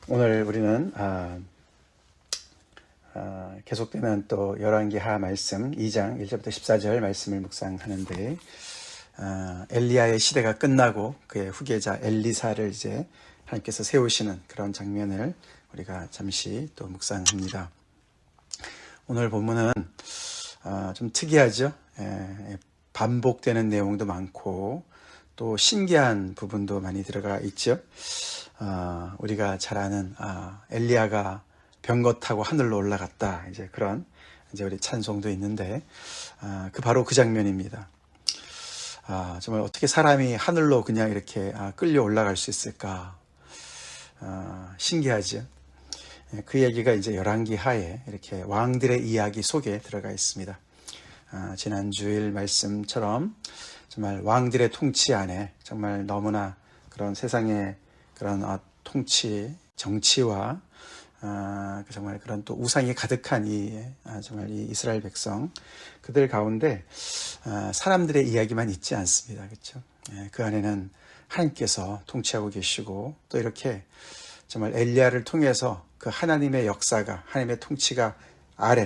오늘 우리는 계속되는 또 열왕기하 말씀 2장 1절부터 14절 말씀을 묵상하는데, 엘리야의 시대가 끝나고 그의 후계자 엘리사를 이제 하나님께서 세우시는 그런 장면을 우리가 잠시 또 묵상합니다. 오늘 본문은 좀 특이하죠. 반복되는 내용도 많고 또 신기한 부분도 많이 들어가 있죠. 우리가 잘 아는 엘리야가 병거 타고 하늘로 올라갔다, 이제 그런 이제 우리 찬송도 있는데, 바로 그 장면입니다. 정말 어떻게 사람이 하늘로 그냥 이렇게 끌려 올라갈 수 있을까? 신기하죠. 그 얘기가 이제 열왕기하에 이렇게 왕들의 이야기 속에 들어가 있습니다. 지난 주일 말씀처럼 정말 왕들의 통치 안에 정말 너무나 그런 세상의 그런 통치, 정치와 정말 그런 또 우상이 가득한 정말 이 이스라엘 백성, 그들 가운데 사람들의 이야기만 있지 않습니다. 그렇죠? 그 안에는 하나님께서 통치하고 계시고, 또 이렇게 정말 엘리야를 통해서 그 하나님의 역사가, 하나님의 통치가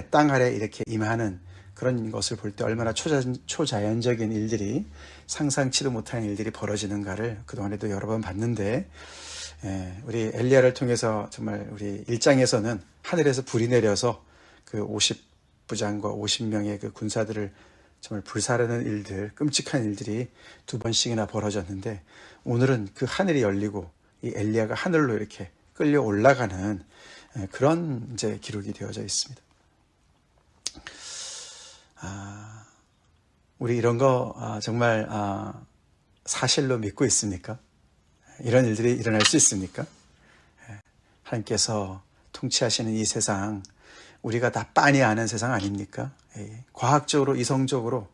땅 아래 이렇게 임하는 그런 것을 볼 때 얼마나 초자연적인 일들이, 상상치도 못한 일들이 벌어지는가를 그동안에도 여러 번 봤는데, 우리 엘리야를 통해서 정말 우리 1장에서는 하늘에서 불이 내려서 그 50부장과 50명의 그 군사들을 정말 불사르는 일들, 끔찍한 일들이 2번씩이나 벌어졌는데, 오늘은 그 하늘이 열리고 이 엘리야가 하늘로 이렇게 끌려 올라가는 그런 이제 기록이 되어져 있습니다. 우리 이런 거 정말 사실로 믿고 있습니까? 이런 일들이 일어날 수 있습니까? 하나님께서 통치하시는 이 세상, 우리가 다 빤히 아는 세상 아닙니까? 과학적으로, 이성적으로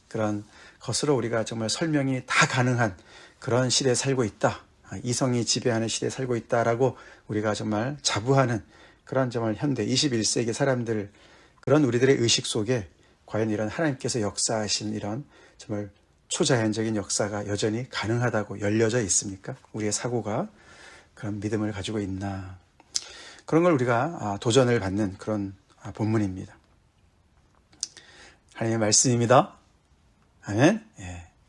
그런 것으로 우리가 정말 설명이 다 가능한 그런 시대에 살고 있다, 이성이 지배하는 시대에 살고 있다라고 우리가 정말 자부하는 그런 정말 현대 21세기 사람들, 그런 우리들의 의식 속에 과연 이런 하나님께서 역사하신 이런 정말 초자연적인 역사가 여전히 가능하다고 열려져 있습니까? 우리의 사고가 그런 믿음을 가지고 있나? 그런 걸 우리가 도전을 받는 그런 본문입니다. 하나님의 말씀입니다. 아멘.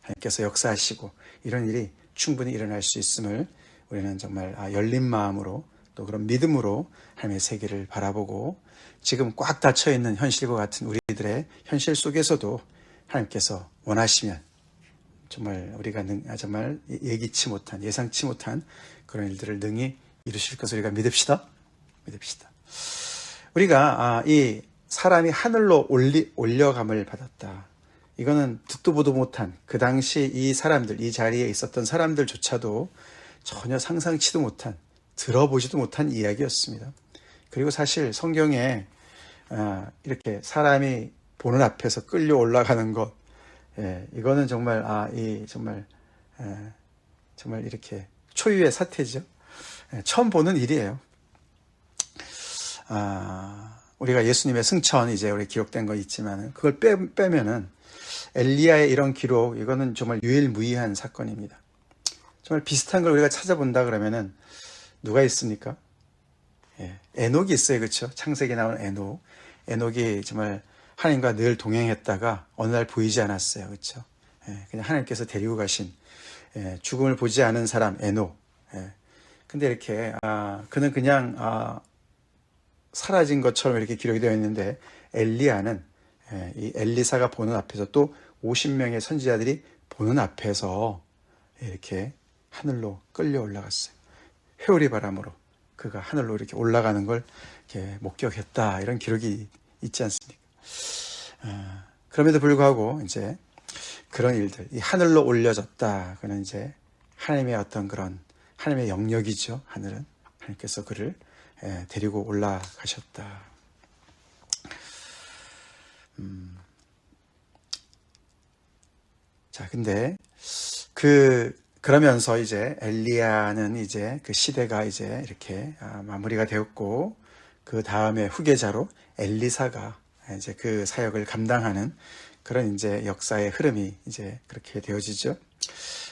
하나님께서 역사하시고 이런 일이 충분히 일어날 수 있음을 우리는 정말 열린 마음으로, 또 그런 믿음으로 하나님의 세계를 바라보고, 지금 꽉 닫혀있는 현실과 같은 우리들의 현실 속에서도 하나님께서 원하시면 정말 우리가 정말 예기치 못한, 예상치 못한 그런 일들을 능히 이루실 것을 우리가 믿읍시다. 우리가 이 사람이 하늘로 올려감을 받았다, 이거는 듣도 보도 못한, 그 당시 이 사람들, 이 자리에 있었던 사람들조차도 전혀 상상치도 못한, 들어보지도 못한 이야기였습니다. 그리고 사실 성경에 이렇게 사람이 보는 앞에서 끌려 올라가는 것, 이거는 정말 정말 이렇게 초유의 사태죠. 처음 보는 일이에요. 우리가 예수님의 승천 이제 우리 기록된 거 있지만, 그걸 빼면은 엘리야의 이런 기록, 이거는 정말 유일무이한 사건입니다. 정말 비슷한 걸 우리가 찾아본다 그러면은 누가 있습니까? 에녹이 있어요. 그렇죠? 창세기에 나오는 에녹이 정말 하나님과 늘 동행했다가 어느 날 보이지 않았어요. 그렇죠? 그냥 하나님께서 데리고 가신, 죽음을 보지 않은 사람 에녹. 근데 이렇게 그는 그냥 사라진 것처럼 이렇게 기록이 되어 있는데, 엘리야는 이 엘리사가 보는 앞에서, 또 50명의 선지자들이 보는 앞에서 이렇게 하늘로 끌려 올라갔어요. 회오리 바람으로 그가 하늘로 이렇게 올라가는 걸 이렇게 목격했다, 이런 기록이 있지 않습니까? 그럼에도 불구하고 이제 그런 일들, 이 하늘로 올려졌다, 그는 이제 하나님의 어떤 그런 하나님의 영역이죠. 하늘은 하나님께서 그를 데리고 올라가셨다. 자, 근데 그러면서 이제 엘리야는 이제 그 시대가 이제 이렇게 마무리가 되었고, 그 다음에 후계자로 엘리사가 이제 그 사역을 감당하는 그런 이제 역사의 흐름이 이제 그렇게 되어지죠.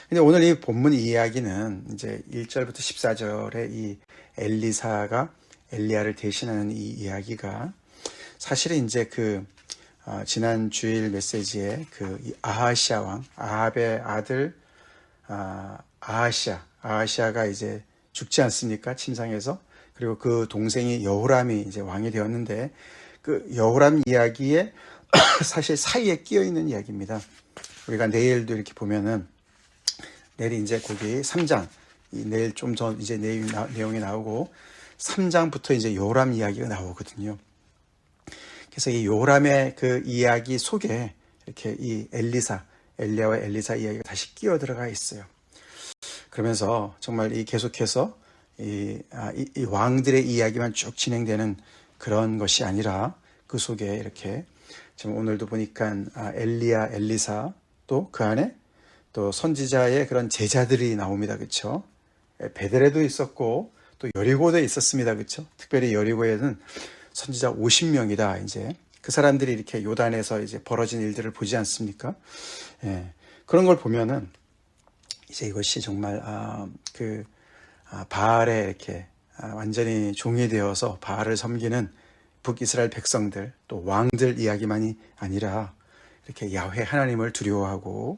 근데 오늘 이 본문 이야기는 이제 1절부터 14절에 이 엘리사가 엘리야를 대신하는 이 이야기가 사실은 이제 지난 주일 메시지에 이 아하시아 왕, 아합의 아들, 아하시아가 이제 죽지 않습니까? 침상에서. 그리고 그 동생이 여호람이 이제 왕이 되었는데 그 여호람 이야기에 사실 사이에 끼어 있는 이야기입니다. 우리가 내일도 이렇게 보면은 내일 이제 거기 3장, 내일 좀 더 이제 내용이 나오고 3장부터 이제 요람 이야기가 나오거든요. 그래서 이 요람의 그 이야기 속에 이렇게 이 엘리야와 엘리사 이야기가 다시 끼어 들어가 있어요. 그러면서 정말 계속해서 이 왕들의 이야기만 쭉 진행되는 그런 것이 아니라 그 속에 이렇게 지금 오늘도 보니까 엘리야, 엘리사 또 그 안에 또 선지자의 그런 제자들이 나옵니다. 그렇죠? 베델에도 있었고 또 여리고도 있었습니다. 그렇죠? 특별히 여리고에는 선지자 50명이다. 이제 그 사람들이 이렇게 요단에서 이제 벌어진 일들을 보지 않습니까? 예. 그런 걸 보면은 이제 이것이 정말 바알에 이렇게 완전히 종이 되어서 바알을 섬기는 북이스라엘 백성들 또 왕들 이야기만이 아니라 이렇게 야훼 하나님을 두려워하고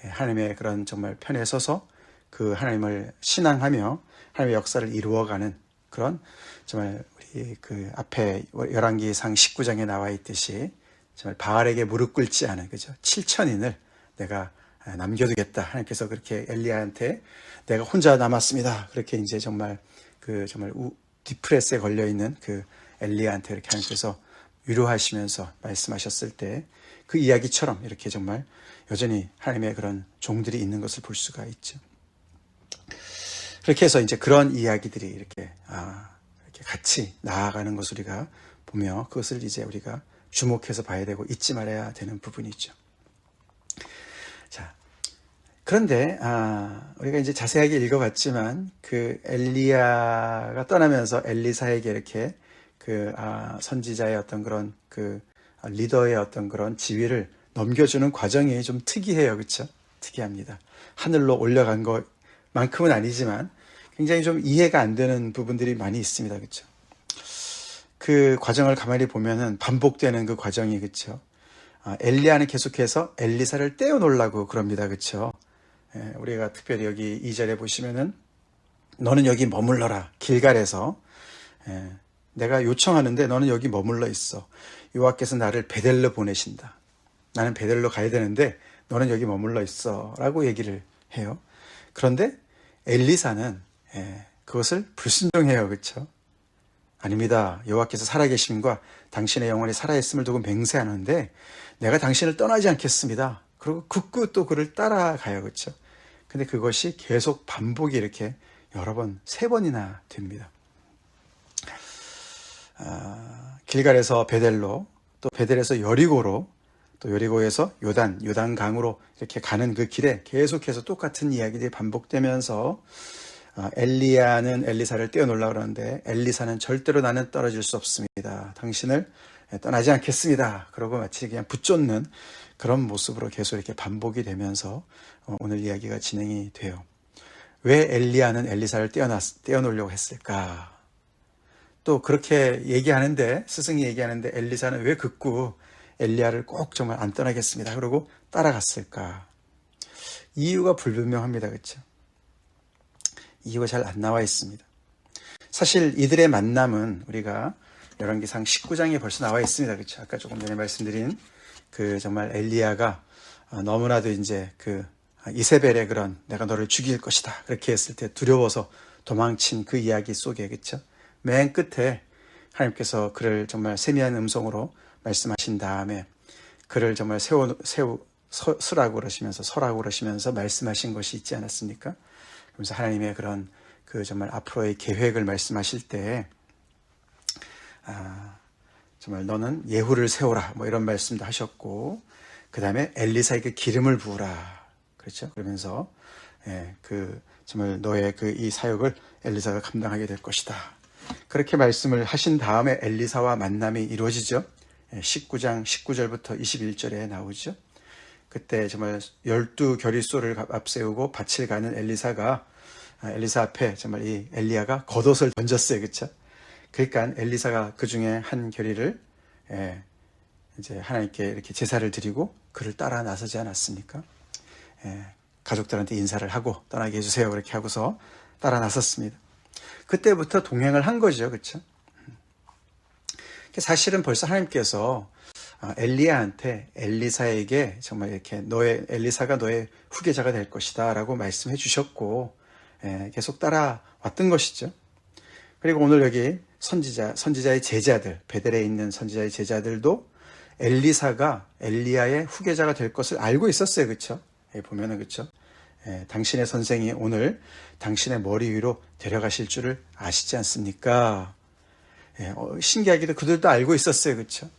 하나님의 그런 정말 편에 서서 그 하나님을 신앙하며 하나님의 역사를 이루어가는 그런 정말 우리 그 앞에 열왕기상 19장에 나와 있듯이 정말 바알에게 무릎 꿇지 않은 그죠 7천인을 내가 남겨두겠다. 하나님께서 그렇게 엘리야한테 내가 혼자 남았습니다. 그렇게 이제 정말 디프레스에 걸려 있는 그 엘리야한테 이렇게 하나님께서 위로하시면서 말씀하셨을 때 그 이야기처럼 이렇게 정말 여전히 하나님의 그런 종들이 있는 것을 볼 수가 있죠. 그렇게 해서 이제 그런 이야기들이 이렇게 같이 나아가는 것을 우리가 보며 그것을 이제 우리가 주목해서 봐야 되고 잊지 말아야 되는 부분이죠. 자, 그런데 우리가 이제 자세하게 읽어봤지만 그 엘리야가 떠나면서 엘리사에게 이렇게 선지자의 어떤 그런 리더의 어떤 그런 지위를 넘겨주는 과정이 좀 특이해요. 그렇죠? 특이합니다. 하늘로 올라간 것만큼은 아니지만 굉장히 좀 이해가 안 되는 부분들이 많이 있습니다. 그렇죠? 그 과정을 가만히 보면은 반복되는 그 과정이 그렇죠? 엘리야는 계속해서 엘리사를 떼어놓으려고 그럽니다. 그렇죠? 우리가 특별히 여기 2절에 보시면은 너는 여기 머물러라. 길갈에서 내가 요청하는데 너는 여기 머물러 있어. 여호와께서 나를 베델로 보내신다. 나는 베델로 가야 되는데 너는 여기 머물러 있어 라고 얘기를 해요. 그런데 엘리사는 그것을 불순종해요. 그렇죠? 아닙니다. 여호와께서 살아계심과 당신의 영혼이 살아있음을 두고 맹세하는데 내가 당신을 떠나지 않겠습니다. 그리고 굳고 또 그를 따라가요. 그렇죠? 근데 그것이 계속 반복이 이렇게 여러 번, 3번이나 됩니다. 길갈에서 베델로, 또 베델에서 여리고로, 또 여리고에서 요단강으로 이렇게 가는 그 길에 계속해서 똑같은 이야기들이 반복되면서 엘리야는 엘리사를 떼어놓으려고 그러는데 엘리사는 절대로 나는 떨어질 수 없습니다. 당신을 떠나지 않겠습니다. 그러고 마치 그냥 붙쫓는 그런 모습으로 계속 이렇게 반복이 되면서 오늘 이야기가 진행이 돼요. 왜 엘리야는 엘리사를 떼어놓으려고 했을까? 또 그렇게 얘기하는데 스승이 얘기하는데 엘리사는 왜 극구 엘리야를 꼭 정말 안 떠나겠습니다. 그러고 따라갔을까? 이유가 불분명합니다. 그렇죠? 이유가 잘 안 나와 있습니다. 사실 이들의 만남은 우리가 열왕기상 19장에 벌써 나와 있습니다. 그렇죠? 아까 조금 전에 말씀드린 정말 엘리야가 너무나도 이제 이세벨의 그런 내가 너를 죽일 것이다. 그렇게 했을 때 두려워서 도망친 그 이야기 속에 그렇죠? 맨 끝에 하나님께서 그를 정말 세미한 음성으로 말씀하신 다음에 그를 정말 서라고 그러시면서 말씀하신 것이 있지 않았습니까? 그러면서 하나님의 그런 정말 앞으로의 계획을 말씀하실 때 정말 너는 예후를 세우라 뭐 이런 말씀도 하셨고 그 다음에 엘리사에게 기름을 부으라 그렇죠? 그러면서 정말 너의 이 사역을 엘리사가 감당하게 될 것이다. 그렇게 말씀을 하신 다음에 엘리사와 만남이 이루어지죠. 19장 19절부터 21절에 나오죠. 그때 정말 12겨릿소를 앞세우고 밭을 가는 엘리사가 엘리사 앞에 정말 이 엘리야가 겉옷을 던졌어요. 그쵸? 그러니까 엘리사가 그 중에 한 겨리를 이제 하나님께 이렇게 제사를 드리고 그를 따라 나서지 않았습니까? 가족들한테 인사를 하고 떠나게 해주세요. 그렇게 하고서 따라 나섰습니다. 그때부터 동행을 한 거죠. 그쵸? 사실은 벌써 하나님께서 엘리야한테 엘리사에게 정말 이렇게 엘리사가 너의 후계자가 될 것이다 라고 말씀해 주셨고 계속 따라왔던 것이죠. 그리고 오늘 여기 선지자의 제자들, 베델에 있는 선지자의 제자들도 엘리사가 엘리야의 후계자가 될 것을 알고 있었어요. 그쵸? 보면은 그쵸? 당신의 선생이 오늘 당신의 머리 위로 데려가실 줄을 아시지 않습니까? 신기하게도 그들도 알고 있었어요. 그쵸?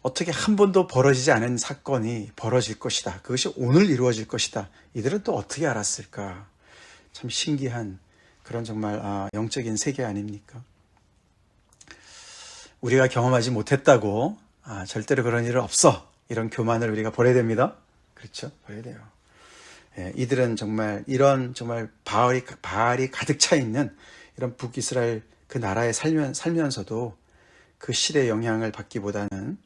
어떻게 한 번도 벌어지지 않은 사건이 벌어질 것이다. 그것이 오늘 이루어질 것이다. 이들은 또 어떻게 알았을까? 참 신기한 그런 정말 영적인 세계 아닙니까? 우리가 경험하지 못했다고 절대로 그런 일은 없어. 이런 교만을 우리가 버려야 됩니다. 그렇죠? 버려야 돼요. 이들은 정말 이런 정말 바알이 가득 차 있는 이런 북이스라엘 그 나라에 살면서도 그 실의 영향을 받기보다는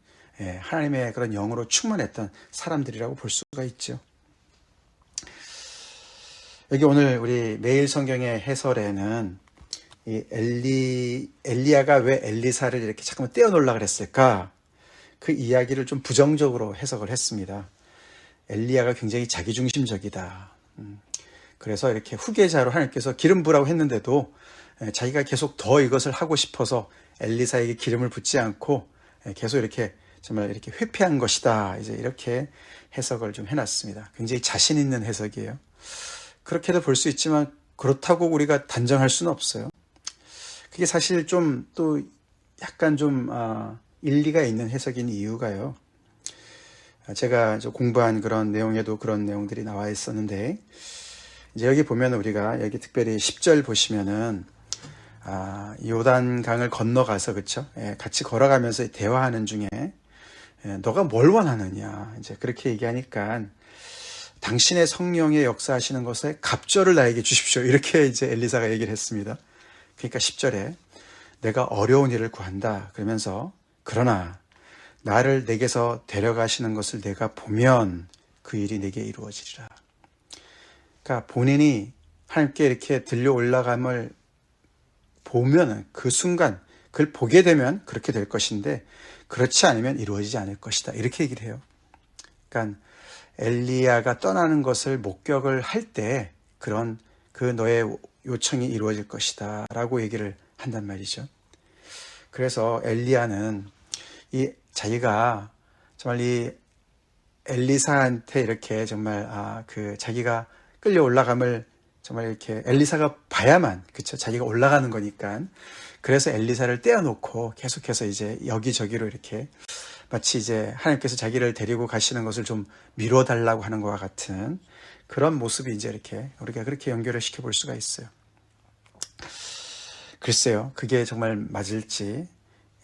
하나님의 그런 영으로 충만했던 사람들이라고 볼 수가 있죠. 여기 오늘 우리 매일 성경의 해설에는 이 엘리야가 왜 엘리사를 이렇게 잠깐만 떼어놓으려고 그랬을까? 그 이야기를 좀 부정적으로 해석을 했습니다. 엘리야가 굉장히 자기중심적이다. 그래서 이렇게 후계자로 하나님께서 기름 부라고 했는데도 자기가 계속 더 이것을 하고 싶어서 엘리사에게 기름을 붓지 않고 계속 이렇게 정말 이렇게 회피한 것이다. 이제 이렇게 해석을 좀 해놨습니다. 굉장히 자신 있는 해석이에요. 그렇게도 볼 수 있지만 그렇다고 우리가 단정할 수는 없어요. 그게 사실 좀 또 약간 좀 일리가 있는 해석인 이유가요. 제가 공부한 그런 내용에도 그런 내용들이 나와 있었는데 이제 여기 보면 우리가 여기 특별히 10절 보시면은 요단강을 건너가서 그쵸? 같이 걸어가면서 대화하는 중에 너가 뭘 원하느냐 이제 그렇게 얘기하니까 당신의 성령의 역사하시는 것에 갑절을 나에게 주십시오. 이렇게 이제 엘리사가 얘기를 했습니다. 그러니까 10절에 내가 어려운 일을 구한다. 그러면서 그러나 나를 내게서 데려가시는 것을 내가 보면 그 일이 내게 이루어지리라. 그러니까 본인이 하나님께 이렇게 들려 올라감을 보면은 그 순간 그걸 보게 되면 그렇게 될 것인데 그렇지 않으면 이루어지지 않을 것이다. 이렇게 얘기를 해요. 그러니까 엘리야가 떠나는 것을 목격을 할 때 그런 그 너의 요청이 이루어질 것이다 라고 얘기를 한단 말이죠. 그래서 엘리야는 자기가 정말 이 엘리사한테 이렇게 정말 그 자기가 끌려 올라감을 정말 이렇게 엘리사가 봐야만 그쵸 자기가 올라가는 거니까 그래서 엘리사를 떼어놓고 계속해서 이제 여기저기로 이렇게 마치 이제 하나님께서 자기를 데리고 가시는 것을 좀 미뤄달라고 하는 것과 같은 그런 모습이 이제 이렇게 우리가 그렇게 연결을 시켜볼 수가 있어요. 글쎄요, 그게 정말 맞을지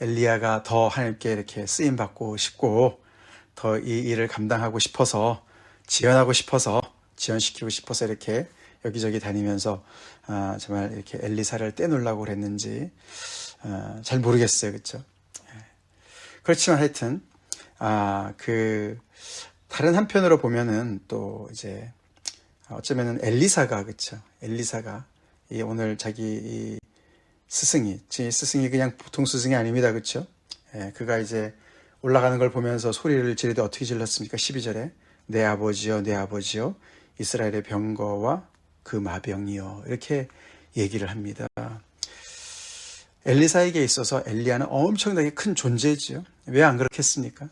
엘리야가 더 하나님께 이렇게 쓰임 받고 싶고 더 이 일을 감당하고 싶어서 지연시키고 싶어서 이렇게 여기저기 다니면서 정말 이렇게 엘리사를 떼놓으려고 그랬는지 잘 모르겠어요, 그렇죠? 그렇지만 하여튼 그 다른 한편으로 보면은 또 이제 어쩌면은 엘리사가 그렇죠? 엘리사가 오늘 자기 이 스승이 그냥 보통 스승이 아닙니다, 그렇죠? 그가 이제 올라가는 걸 보면서 소리를 지르되 어떻게 질렀습니까? 12절에 내 아버지여 이스라엘의 병거와 그 마병이여 이렇게 얘기를 합니다. 엘리사에게 있어서 엘리야는 엄청나게 큰 존재지요. 왜 안 그렇겠습니까?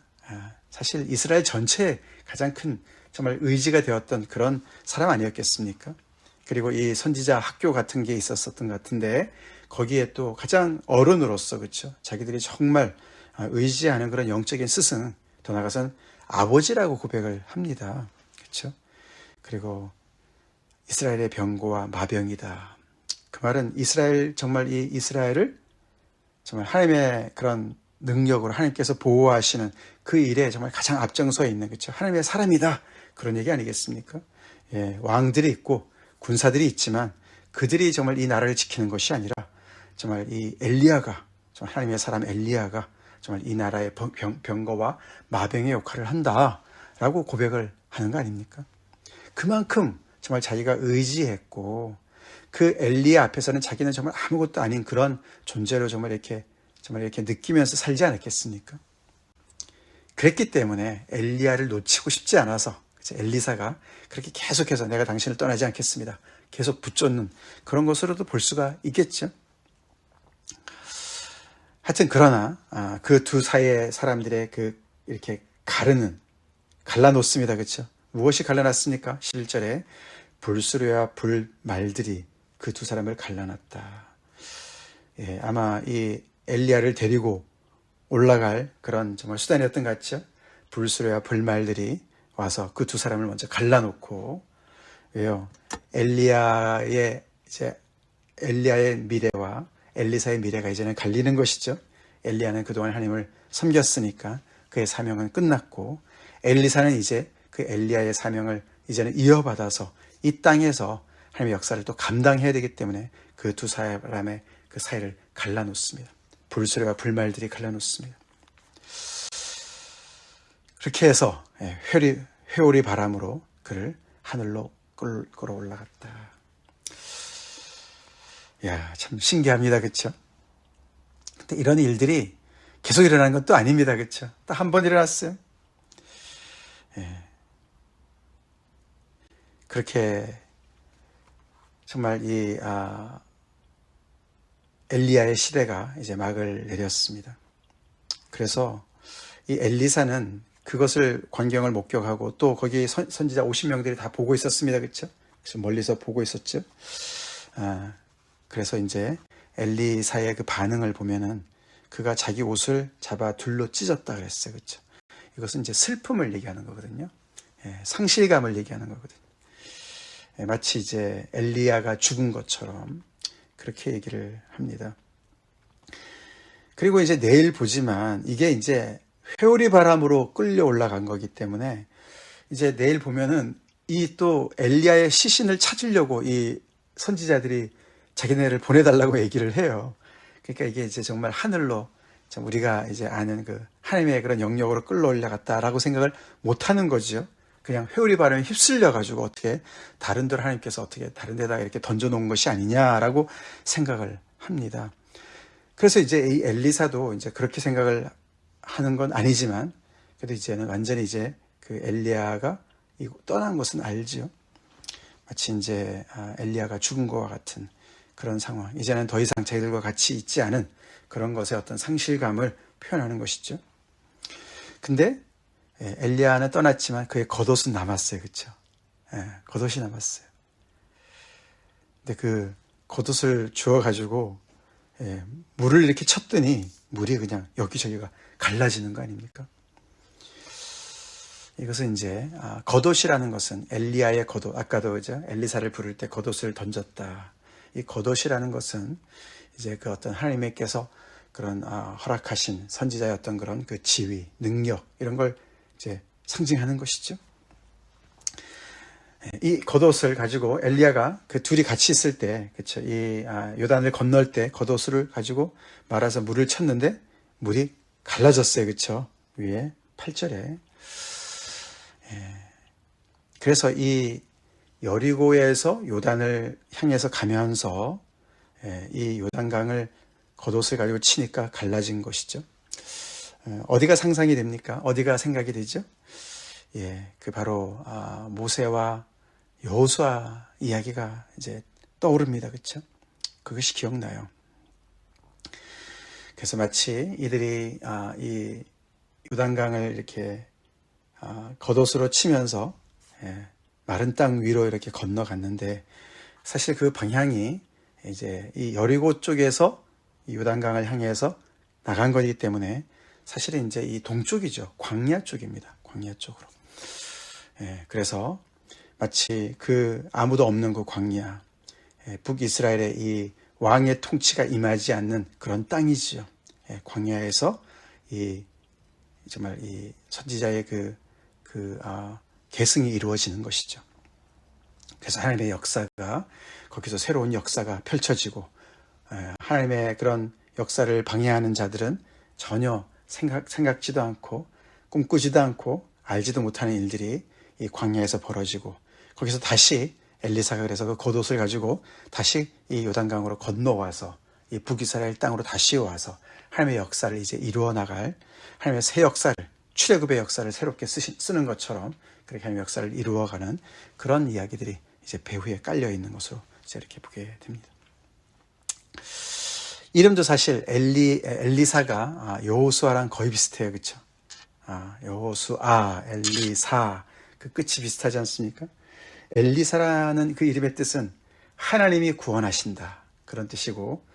사실 이스라엘 전체에 가장 큰 정말 의지가 되었던 그런 사람 아니었겠습니까? 그리고 이 선지자 학교 같은 게 있었던 것 같은데 거기에 또 가장 어른으로서 그렇죠. 자기들이 정말 의지하는 그런 영적인 스승, 더 나아가서는 아버지라고 고백을 합니다. 그렇죠? 그리고 이스라엘의 병거와 마병이다. 그 말은 정말 이 이스라엘을 정말 하나님의 그런 능력으로 하나님께서 보호하시는 그 일에 정말 가장 앞장서에 있는, 그렇죠? 하나님의 사람이다, 그런 얘기 아니겠습니까? 예, 왕들이 있고 군사들이 있지만 그들이 정말 이 나라를 지키는 것이 아니라 정말 이 엘리야가, 정말 하나님의 사람 엘리야가 정말 이 나라의 병거와 마병의 역할을 한다라고 고백을 하는 거 아닙니까? 그만큼 정말 자기가 의지했고, 그 엘리야 앞에서는 자기는 정말 아무것도 아닌 그런 존재로 정말 이렇게 느끼면서 살지 않았겠습니까? 그랬기 때문에 엘리야를 놓치고 싶지 않아서 엘리사가 그렇게 계속해서 내가 당신을 떠나지 않겠습니다, 계속 붙잡는 그런 것으로도 볼 수가 있겠죠. 하여튼 그러나 그 두 사이의 사람들의 이렇게 갈라놓습니다. 그렇죠? 무엇이 갈라놨습니까? 11절에 불수레와 불말들이 그 두 사람을 갈라놨다. 예, 아마 이 엘리야를 데리고 올라갈 그런 정말 수단이었던 것 같죠? 불수레와 불말들이 와서 그 두 사람을 먼저 갈라놓고, 왜요? 엘리야의 미래와 엘리사의 미래가 이제는 갈리는 것이죠. 엘리야는 그동안 하나님을 섬겼으니까 그의 사명은 끝났고, 엘리사는 이제 그 엘리야의 사명을 이제는 이어받아서 이 땅에서 하나님의 역사를 또 감당해야 되기 때문에 그 두 사람의 그 사이를 갈라놓습니다. 불수레와 불말들이 갈라놓습니다. 그렇게 해서 회오리 바람으로 그를 하늘로 끌어 올라갔다. 야, 참 신기합니다. 그렇죠? 근데 이런 일들이 계속 일어나는 건 또 아닙니다. 그렇죠? 딱 한 번 일어났어요. 예. 그렇게 정말 이 엘리야의 시대가 이제 막을 내렸습니다. 그래서 이 엘리사는 그것을 광경을 목격하고, 또 거기 선지자 50명들이 다 보고 있었습니다. 그렇죠? 그래서 멀리서 보고 있었죠. 그래서 이제 엘리사의 그 반응을 보면은 그가 자기 옷을 잡아 둘로 찢었다 그랬어요. 그렇죠? 이것은 이제 슬픔을 얘기하는 거거든요. 예, 상실감을 얘기하는 거거든요. 예, 마치 이제 엘리야가 죽은 것처럼 그렇게 얘기를 합니다. 그리고 이제 내일 보지만 이게 이제 회오리 바람으로 끌려 올라간 거기 때문에 이제 내일 보면은 이 또 엘리야의 시신을 찾으려고 이 선지자들이 자기네를 보내달라고 얘기를 해요. 그러니까 이게 이제 정말 하늘로 우리가 이제 아는 그 하나님의 그런 영역으로 끌어 올라갔다라고 생각을 못 하는 거죠. 그냥 회오리 바람에 휩쓸려 가지고 어떻게 다른 데로 하나님께서 어떻게 다른 데다가 이렇게 던져 놓은 것이 아니냐라고 생각을 합니다. 그래서 이제 이 엘리사도 이제 그렇게 생각을 하는 건 아니지만, 그래도 이제는 완전히 이제 그 엘리야가 떠난 것은 알지요. 마치 이제 엘리야가 죽은 것과 같은 그런 상황. 이제는 더 이상 자기들과 같이 있지 않은 그런 것의 어떤 상실감을 표현하는 것이죠. 근데 엘리야는 떠났지만 그의 겉옷은 남았어요. 그렇죠? 겉옷이 남았어요. 근데 그 겉옷을 주워가지고 물을 이렇게 쳤더니 물이 그냥 여기저기가 갈라지는 거 아닙니까? 이것은 이제 겉옷이라는 것은 엘리야의 겉옷, 아까도 그죠? 엘리사를 부를 때 겉옷을 던졌다. 이 겉옷이라는 것은 이제 그 어떤 하나님께서 그런 허락하신 선지자의 어떤 그런 그 지위, 능력 이런 걸 이제 상징하는 것이죠. 이 겉옷을 가지고 엘리야가 그 둘이 같이 있을 때, 그렇죠? 이 요단을 건널 때 겉옷을 가지고 말아서 물을 쳤는데 물이 갈라졌어요, 그렇죠? 위에 8절에. 그래서 이 여리고에서 요단을 향해서 가면서 이 요단강을 겉옷을 가지고 치니까 갈라진 것이죠. 어디가 상상이 됩니까? 어디가 생각이 되죠? 그 바로 모세와 여호수아 이야기가 이제 떠오릅니다. 그렇죠? 그것이 기억나요. 그래서 마치 이들이 이 요단강을 이렇게 겉옷으로 치면서 마른 땅 위로 이렇게 건너갔는데, 사실 그 방향이 이제 이 여리고 쪽에서 이 요단강을 향해서 나간 거기 때문에 사실은 이제 이 동쪽이죠. 광야 쪽입니다. 광야 쪽으로. 그래서 마치 그 아무도 없는 그 광야, 북이스라엘의 이 왕의 통치가 임하지 않는 그런 땅이지요. 광야에서 정말 이 선지자의 계승이 이루어지는 것이죠. 그래서 하나님의 역사가 거기서 새로운 역사가 펼쳐지고, 하나님의 그런 역사를 방해하는 자들은 전혀 생각지도 않고 꿈꾸지도 않고 알지도 못하는 일들이 이 광야에서 벌어지고, 거기서 다시 엘리사가 그래서 그 겉옷을 가지고 다시 이 요단강으로 건너와서 이 북이스라엘 땅으로 다시 와서 하나님의 역사를 이제 이루어 나갈, 하나님의 새 역사를, 출애굽의 역사를 새롭게 쓰는 것처럼 그렇게 하나님의 역사를 이루어가는 그런 이야기들이 이제 배후에 깔려 있는 것으로 이제 이렇게 보게 됩니다. 이름도 사실 엘리사가 여호수아랑 거의 비슷해요, 그렇죠? 여호수아, 엘리사, 그 끝이 비슷하지 않습니까? 엘리사라는 그 이름의 뜻은 하나님이 구원하신다, 그런 뜻이고,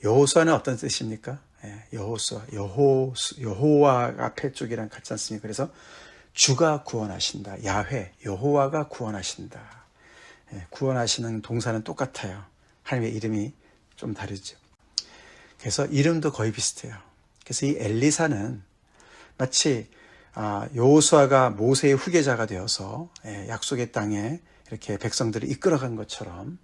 여호수아는 어떤 뜻입니까? 여호수아, 여호와 앞에 쪽이랑 같지 않습니까? 그래서 주가 구원하신다, 야훼, 여호와가 구원하신다. 구원하시는 동사는 똑같아요. 하나님의 이름이 좀 다르죠. 그래서 이름도 거의 비슷해요. 그래서 이 엘리사는 마치 여호수아가 모세의 후계자가 되어서 약속의 땅에 이렇게 백성들을 이끌어간 것처럼,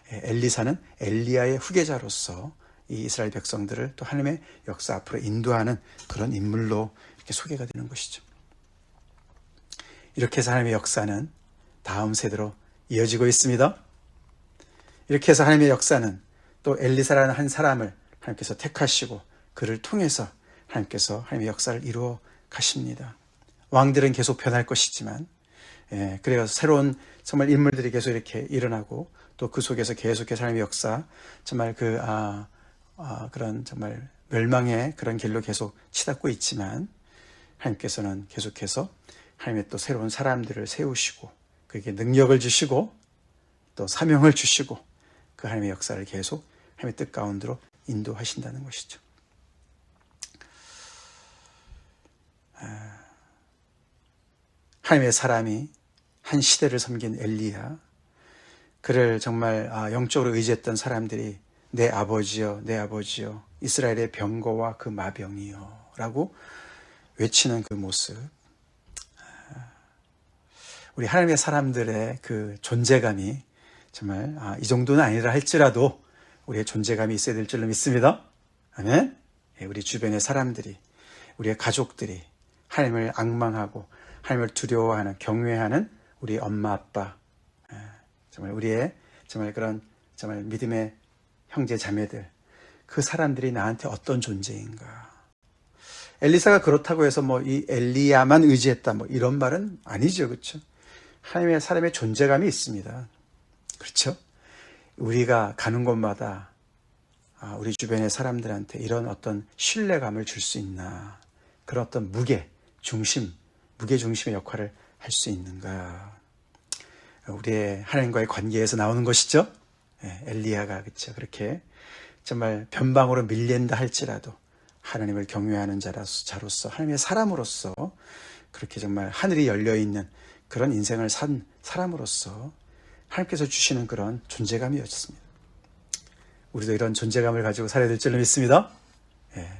엘리사는 엘리야의 후계자로서 이 이스라엘 백성들을 또 하나님의 역사 앞으로 인도하는 그런 인물로 이렇게 소개가 되는 것이죠. 이렇게 해서 하나님의 역사는 다음 세대로 이어지고 있습니다. 이렇게 해서 하나님의 역사는 또 엘리사라는 한 사람을 하나님께서 택하시고 그를 통해서 하나님께서 하나님의 역사를 이루어 가십니다. 왕들은 계속 변할 것이지만, 그래서 새로운 정말 인물들이 계속 이렇게 일어나고, 또 그 속에서 계속해서 하나님의 역사, 정말 그런 정말 멸망의 그런 길로 계속 치닫고 있지만, 하나님께서는 계속해서 하나님의 또 새로운 사람들을 세우시고, 그에게 능력을 주시고, 또 사명을 주시고, 그 하나님의 역사를 계속 하나님의 뜻 가운데로 인도하신다는 것이죠. 하나님의 사람이 한 시대를 섬긴 엘리야, 그를 정말 영적으로 의지했던 사람들이 내 아버지여, 내 아버지여, 이스라엘의 병거와 그 마병이여 라고 외치는 그 모습, 우리 하나님의 사람들의 그 존재감이 정말 이 정도는 아니라 할지라도 우리의 존재감이 있어야 될 줄로 믿습니다. 아멘. 우리 주변의 사람들이, 우리의 가족들이 하나님을 앙망하고 하나님을 두려워하는, 경외하는 우리 엄마, 아빠, 정말 우리의 정말 그런 정말 믿음의 형제 자매들, 그 사람들이 나한테 어떤 존재인가. 엘리사가 그렇다고 해서 이 엘리야만 의지했다 이런 말은 아니죠, 그렇죠? 하나님의 사람의 존재감이 있습니다. 그렇죠? 우리가 가는 곳마다 우리 주변의 사람들한테 이런 어떤 신뢰감을 줄 수 있나, 그런 어떤 무게중심의 역할을 할 수 있는가. 우리의 하나님과의 관계에서 나오는 것이죠. 엘리야가 그렇죠. 그렇게 정말 변방으로 밀린다 할지라도 하나님을 경외하는 자로서, 하나님의 사람으로서, 그렇게 정말 하늘이 열려있는 그런 인생을 산 사람으로서 하나님께서 주시는 그런 존재감이었습니다. 우리도 이런 존재감을 가지고 살아야 될 줄로 믿습니다.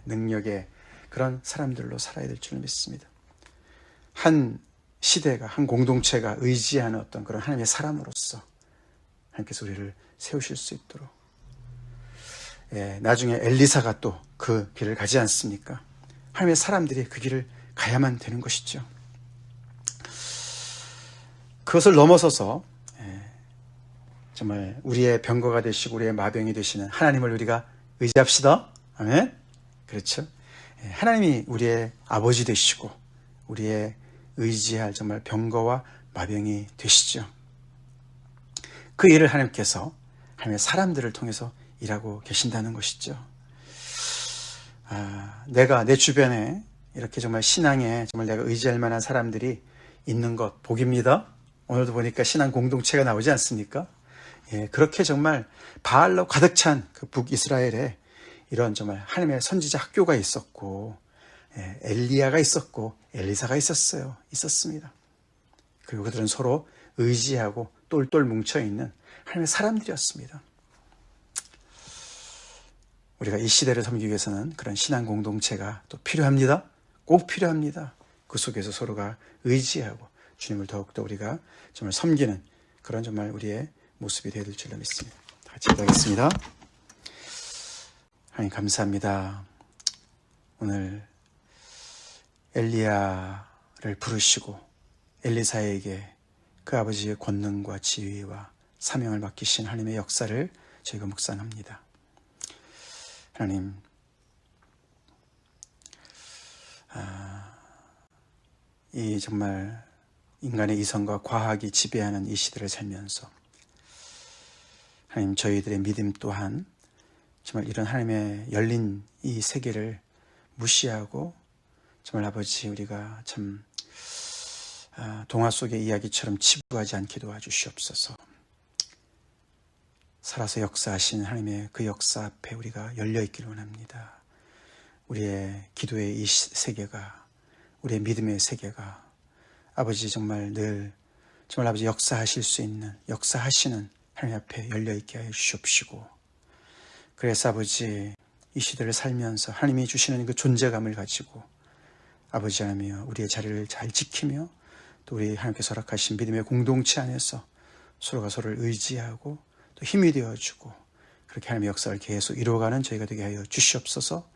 능력의 그런 사람들로 살아야 될 줄로 믿습니다. 한 시대가, 한 공동체가 의지하는 어떤 그런 하나님의 사람으로서 하나님께서 우리를 세우실 수 있도록, 나중에 엘리사가 또 그 길을 가지 않습니까? 하나님의 사람들이 그 길을 가야만 되는 것이죠. 그것을 넘어서서 정말 우리의 병거가 되시고 우리의 마병이 되시는 하나님을 우리가 의지합시다. 아멘. 그렇죠. 하나님이 우리의 아버지 되시고 우리의 의지할 정말 병거와 마병이 되시죠. 그 일을 하나님께서 하나님의 사람들을 통해서 일하고 계신다는 것이죠. 내가 내 주변에 이렇게 정말 신앙에 정말 내가 의지할 만한 사람들이 있는 것 복입니다. 오늘도 보니까 신앙 공동체가 나오지 않습니까? 그렇게 정말 바알로 가득 찬 그 북이스라엘에 이런 정말 하나님의 선지자 학교가 있었고, 엘리야가 있었고, 엘리사가 있었습니다. 그리고 그들은 서로 의지하고 똘똘 뭉쳐있는 하나님의 사람들이었습니다. 우리가 이 시대를 섬기기 위해서는 그런 신앙 공동체가 또 필요합니다. 꼭 필요합니다. 그 속에서 서로가 의지하고 주님을 더욱더 우리가 정말 섬기는 그런 정말 우리의 모습이 되어야 될 줄로 믿습니다. 같이 기도하겠습니다. 하나님 감사합니다. 오늘 엘리야를 부르시고 엘리사에게 그 아버지의 권능과 지위와 사명을 맡기신 하나님의 역사를 저희가 묵상합니다. 하나님, 이 정말 인간의 이성과 과학이 지배하는 이 시대를 살면서 하나님, 저희들의 믿음 또한 정말 이런 하나님의 열린 이 세계를 무시하고 정말 아버지 우리가 참 동화 속의 이야기처럼 치부하지 않게 도와주시옵소서. 살아서 역사하신 하나님의 그 역사 앞에 우리가 열려있기를 원합니다. 우리의 기도의 이 세계가, 우리의 믿음의 세계가 아버지 정말 늘 정말 아버지 역사하실 수 있는, 역사하시는 하나님 앞에 열려있게 하여 주시옵시고, 그래서 아버지 이 시대를 살면서 하나님이 주시는 그 존재감을 가지고 아버지 하나며 우리의 자리를 잘 지키며 또 우리 하나님께서 허락하신 믿음의 공동체 안에서 서로가 서로를 의지하고 또 힘이 되어주고 그렇게 하나님의 역사를 계속 이루어가는 저희가 되게 하여 주시옵소서.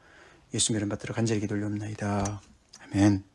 예수님 이름 받들어 간절히 기도 올려옵나이다. 아멘.